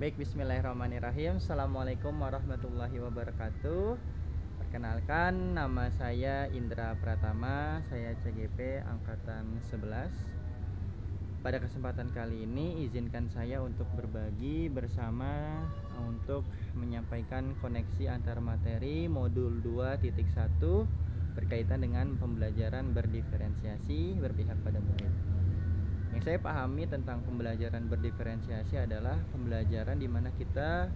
Baik, bismillahirrahmanirrahim. Assalamualaikum warahmatullahi wabarakatuh. Perkenalkan, nama saya Indra Pratama, saya CGP Angkatan 11. Pada kesempatan kali ini, izinkan saya untuk berbagi bersama untuk menyampaikan koneksi antar materi modul 2.1 berkaitan dengan pembelajaran berdiferensiasi berpihak pada murid. Yang saya pahami tentang pembelajaran berdiferensiasi adalah pembelajaran di mana kita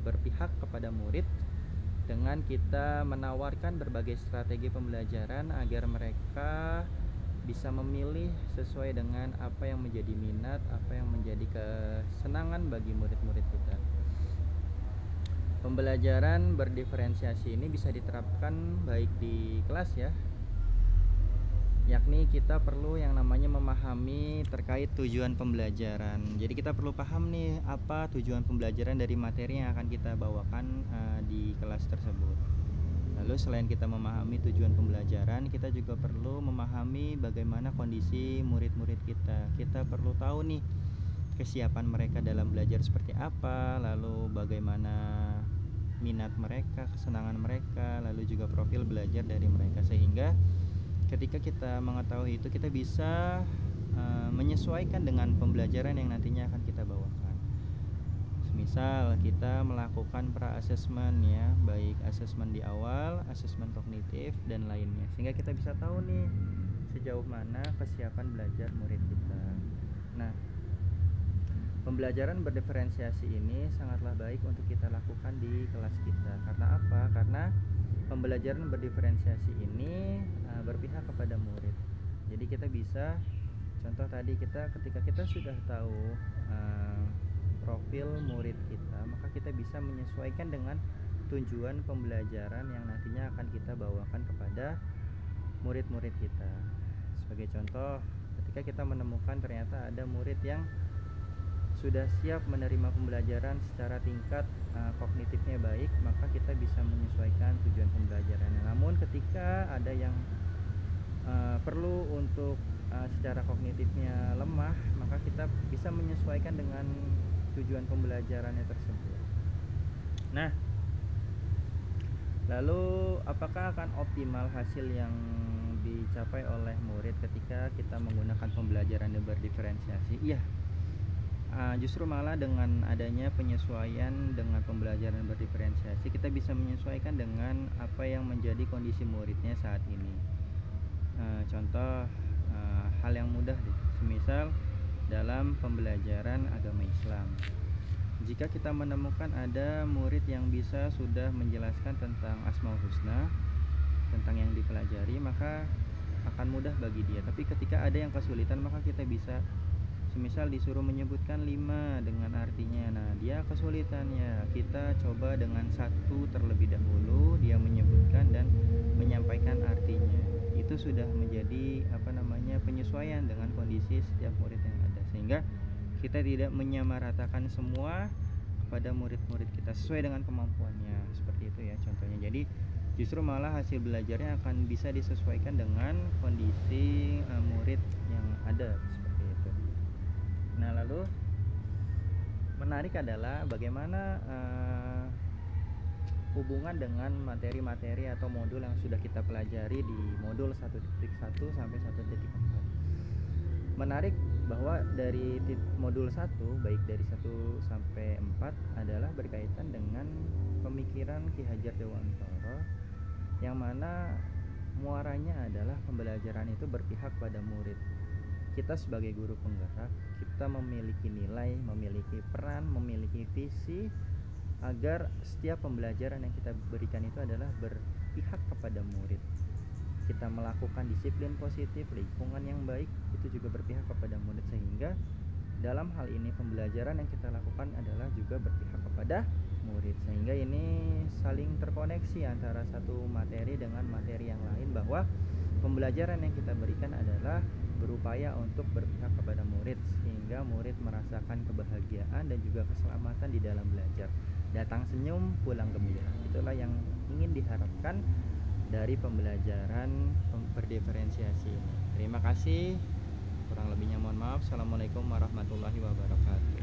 berpihak kepada murid dengan kita menawarkan berbagai strategi pembelajaran agar mereka bisa memilih sesuai dengan apa yang menjadi minat, apa yang menjadi kesenangan bagi murid-murid kita. Pembelajaran berdiferensiasi ini bisa diterapkan baik di kelas ya, yakni kita perlu yang namanya memahami terkait tujuan pembelajaran. Jadi kita perlu paham nih apa tujuan pembelajaran dari materi yang akan kita bawakan di kelas tersebut. Lalu selain kita memahami tujuan pembelajaran, kita juga perlu memahami bagaimana kondisi murid-murid kita. Kita perlu tahu nih kesiapan mereka dalam belajar seperti apa, lalu bagaimana minat mereka, kesenangan mereka, lalu juga profil belajar dari mereka, sehingga ketika kita mengetahui itu, kita bisa menyesuaikan dengan pembelajaran yang nantinya akan kita bawakan. Misal kita melakukan pra-assessment ya, baik assessment di awal, assessment kognitif dan lainnya, sehingga kita bisa tahu nih sejauh mana kesiapan belajar murid kita. Nah, pembelajaran berdiferensiasi ini sangatlah baik untuk kita lakukan di kelas kita. Karena apa? Karena pembelajaran berdiferensiasi ini berpihak kepada murid. Jadi kita bisa, contoh tadi ketika kita sudah tahu profil murid kita, maka kita bisa menyesuaikan dengan tujuan pembelajaran yang nantinya akan kita bawakan kepada murid-murid kita. Sebagai contoh, ketika kita menemukan ternyata ada murid yang sudah siap menerima pembelajaran secara tingkat kognitifnya baik, maka kita bisa menyesuaikan tujuan pembelajarannya. Namun ketika ada yang perlu untuk secara kognitifnya lemah, maka kita bisa menyesuaikan dengan tujuan pembelajarannya tersebut. Nah, lalu apakah akan optimal hasil yang dicapai oleh murid ketika kita menggunakan pembelajaran yang berdiferensiasi? Iya, justru malah dengan adanya penyesuaian dengan pembelajaran berdiferensiasi, kita bisa menyesuaikan dengan apa yang menjadi kondisi muridnya saat ini. Contoh hal yang mudah deh, semisal dalam pembelajaran agama Islam, jika kita menemukan ada murid yang bisa sudah menjelaskan tentang Asmaul Husna, tentang yang dipelajari, maka akan mudah bagi dia. Tapi ketika ada yang kesulitan, maka kita bisa semisal disuruh menyebutkan 5 dengan artinya, nah dia kesulitannya, kita coba dengan 1 terlebih dahulu, dia menyebutkan dan menyampaikan artinya. Itu sudah menjadi penyesuaian dengan kondisi setiap murid yang ada, sehingga kita tidak menyamaratakan semua kepada murid-murid kita sesuai dengan kemampuannya. Seperti itu ya contohnya. Jadi justru malah hasil belajarnya akan bisa disesuaikan dengan kondisi murid yang ada, seperti itu. Nah, lalu menarik adalah bagaimana hubungan dengan materi-materi atau modul yang sudah kita pelajari di modul 1.1 sampai 1.4. Menarik bahwa dari modul 1, baik dari 1 sampai 4 adalah berkaitan dengan pemikiran Ki Hajar Dewantara, yang mana muaranya adalah pembelajaran itu berpihak pada murid. Kita sebagai guru penggerak, kita memiliki nilai, memiliki peran, memiliki visi agar setiap pembelajaran yang kita berikan itu adalah berpihak kepada murid. Kita melakukan disiplin positif, lingkungan yang baik, itu juga berpihak kepada murid, sehingga dalam hal ini pembelajaran yang kita lakukan adalah juga berpihak kepada murid, sehingga ini saling terkoneksi antara satu materi dengan materi yang lain, bahwa pembelajaran yang kita berikan adalah berupaya untuk berpihak kepada murid, sehingga murid merasakan kebahagiaan dan juga keselamatan di dalam belajar. Datang senyum, pulang gembira. Itulah yang ingin diharapkan dari pembelajaran berdiferensiasi ini. Terima kasih. Kurang lebihnya mohon maaf. Assalamualaikum warahmatullahi wabarakatuh.